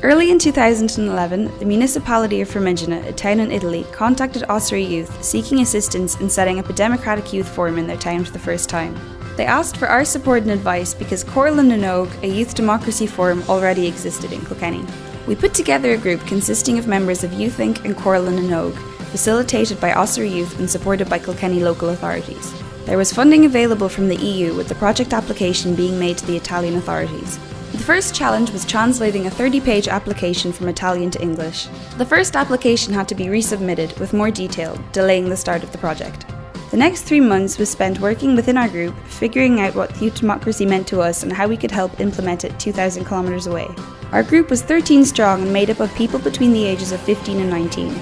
Early in 2011, the municipality of Formigine, a town in Italy, contacted Ossory youth seeking assistance in setting up a democratic youth forum in their town for the first time. They asked for our support and advice because Corlan and Og, a youth democracy forum, already existed in Kilkenny. We put together a group consisting of members of Youth Inc. and Corlan and Og, facilitated by Ossory Youth and supported by Kilkenny local authorities. There was funding available from the EU, with the project application being made to the Italian authorities. The first challenge was translating a 30-page application from Italian to English. The first application had to be resubmitted with more detail, delaying the start of the project. The next 3 months was spent working within our group, figuring out what youth democracy meant to us and how we could help implement it 2,000 kilometres away. Our group was 13 strong and made up of people between the ages of 15 and 19.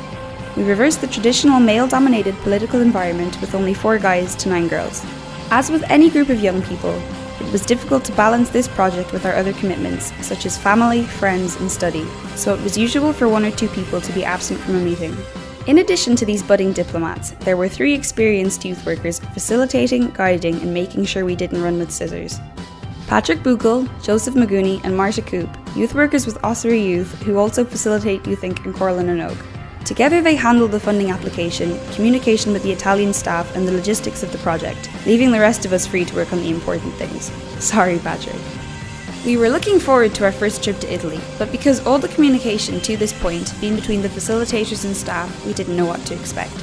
We reversed the traditional male-dominated political environment with only 4 guys to 9 girls. As with any group of young people, it was difficult to balance this project with our other commitments, such as family, friends and study, so it was usual for 1 or 2 people to be absent from a meeting. In addition to these budding diplomats, there were 3 experienced youth workers facilitating, guiding and making sure we didn't run with scissors. Patrick Buchel, Joseph Maguni and Marta Coop, youth workers with Ossory Youth who also facilitate Youth Inc. and Corlan and Og. Together they handled the funding application, communication with the Italian staff and the logistics of the project, leaving the rest of us free to work on the important things. Sorry, Patrick. We were looking forward to our first trip to Italy, but because all the communication to this point had been between the facilitators and staff, we didn't know what to expect.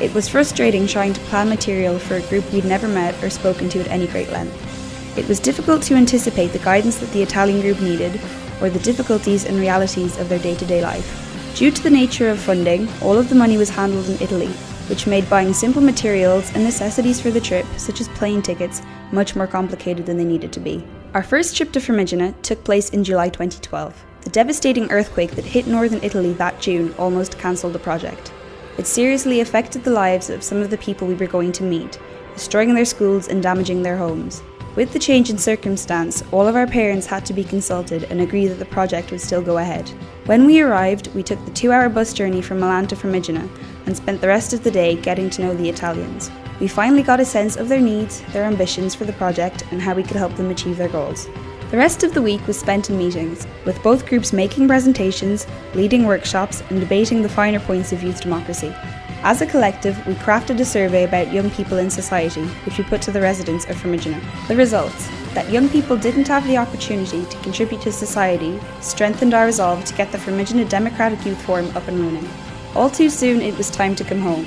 It was frustrating trying to plan material for a group we'd never met or spoken to at any great length. It was difficult to anticipate the guidance that the Italian group needed, or the difficulties and realities of their day-to-day life. Due to the nature of funding, all of the money was handled in Italy, which made buying simple materials and necessities for the trip, such as plane tickets, much more complicated than they needed to be. Our first trip to Formigine took place in July 2012. The devastating earthquake that hit northern Italy that June almost cancelled the project. It seriously affected the lives of some of the people we were going to meet, destroying their schools and damaging their homes. With the change in circumstance, all of our parents had to be consulted and agree that the project would still go ahead. When we arrived, we took the 2-hour bus journey from Milan to Formigine and spent the rest of the day getting to know the Italians. We finally got a sense of their needs, their ambitions for the project and how we could help them achieve their goals. The rest of the week was spent in meetings, with both groups making presentations, leading workshops and debating the finer points of youth democracy. As a collective, we crafted a survey about young people in society, which we put to the residents of Formigine. The results: that young people didn't have the opportunity to contribute to society, strengthened our resolve to get the Formigine Democratic Youth Forum up and running. All too soon it was time to come home.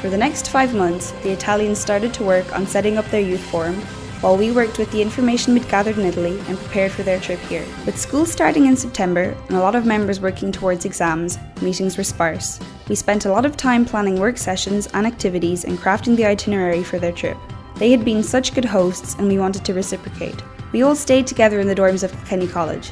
For the next 5 months, the Italians started to work on setting up their youth forum, while we worked with the information we'd gathered in Italy and prepared for their trip here. With school starting in September and a lot of members working towards exams, meetings were sparse. We spent a lot of time planning work sessions and activities and crafting the itinerary for their trip. They had been such good hosts and we wanted to reciprocate. We all stayed together in the dorms of Kilkenny College.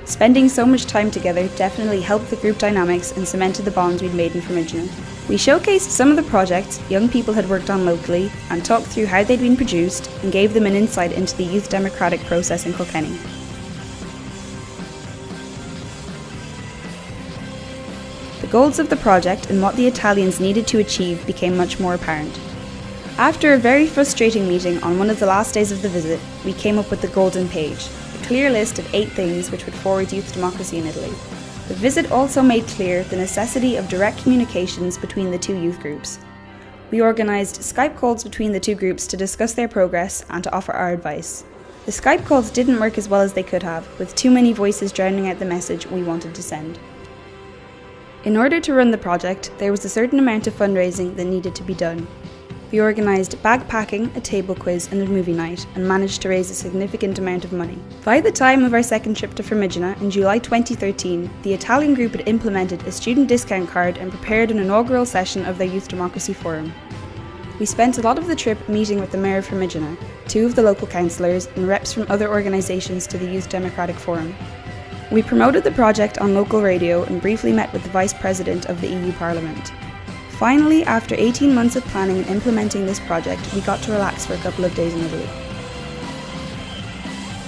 Spending so much time together definitely helped the group dynamics and cemented the bonds we'd made in Formigine. We showcased some of the projects young people had worked on locally and talked through how they'd been produced and gave them an insight into the youth democratic process in Kilkenny. The goals of the project and what the Italians needed to achieve became much more apparent. After a very frustrating meeting on one of the last days of the visit, we came up with the golden page, a clear list of 8 things which would forward youth democracy in Italy. The visit also made clear the necessity of direct communications between the 2 youth groups. We organised Skype calls between the 2 groups to discuss their progress and to offer our advice. The Skype calls didn't work as well as they could have, with too many voices drowning out the message we wanted to send. In order to run the project, there was a certain amount of fundraising that needed to be done. We organised bag packing, a table quiz and a movie night and managed to raise a significant amount of money. By the time of our second trip to Formigine in July 2013, the Italian group had implemented a student discount card and prepared an inaugural session of their Youth Democracy Forum. We spent a lot of the trip meeting with the Mayor of Formigine, 2 of the local councillors and reps from other organisations to the Youth Democratic Forum. We promoted the project on local radio and briefly met with the Vice President of the EU Parliament. Finally, after 18 months of planning and implementing this project, we got to relax for a couple of days in Italy.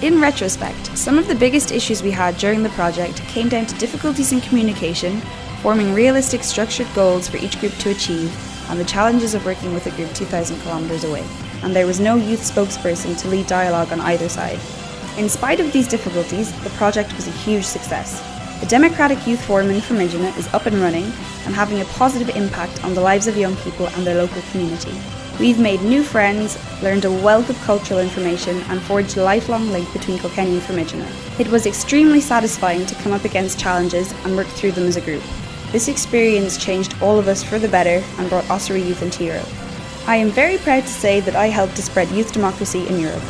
In retrospect, some of the biggest issues we had during the project came down to difficulties in communication, forming realistic structured goals for each group to achieve, and the challenges of working with a group 2,000 kilometres away. And there was no youth spokesperson to lead dialogue on either side. In spite of these difficulties, the project was a huge success. The Democratic Youth Forum in Formigine is up and running and having a positive impact on the lives of young people and their local community. We've made new friends, learned a wealth of cultural information and forged a lifelong link between Kilkenny and Formigine. It was extremely satisfying to come up against challenges and work through them as a group. This experience changed all of us for the better and brought Ossory youth into Europe. I am very proud to say that I helped to spread youth democracy in Europe.